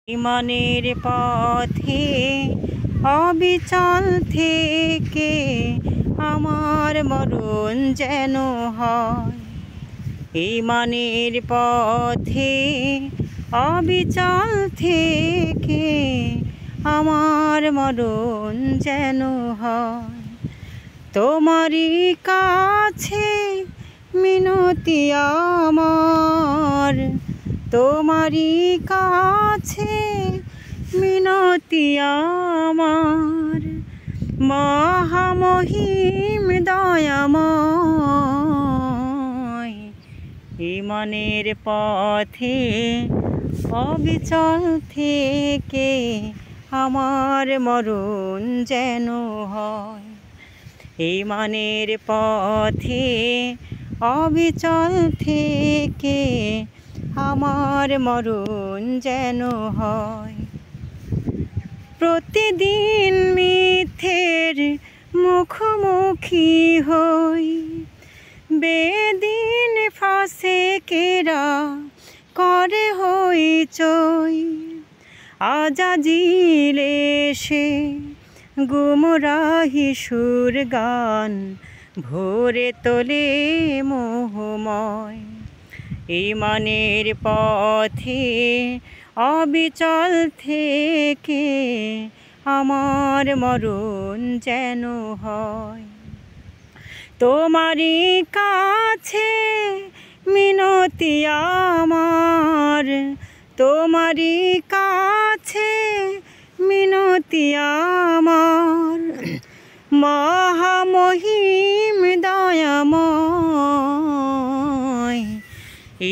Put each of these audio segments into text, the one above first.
ইমানের পথে অবিচল থেকে আমার মরণ যেন হয়। ইমানের পথে অবিচল থেকে আমার মরণ যেন হয়। তোমারই কাছে মিনতি আমার, তোমারই কাছে মিনতি আমার, মহামহিম দয়াময়। ইমানের পথে অবিচল থেকে আমার মরণ যেন হয়। ইমানের পথে অবিচল থেকে আমার মরণ যেন হয়। প্রতিদিন মিথ্যের মুখোমুখি হই, বেদিন ফাসেকেরা করে হইচই। আজাজিল এসে গুমরাহি সুর গান ভরে তোলে মোহময়। ইমানের পথে অবিচল থেকে আমার মরণ যেন হয়। তোমারই কাছে মিনতি আমার, তোমারই কাছে মিনতি আমার, মহামহিম দয়াময়।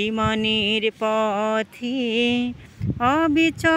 ইমানের পথে অবিচল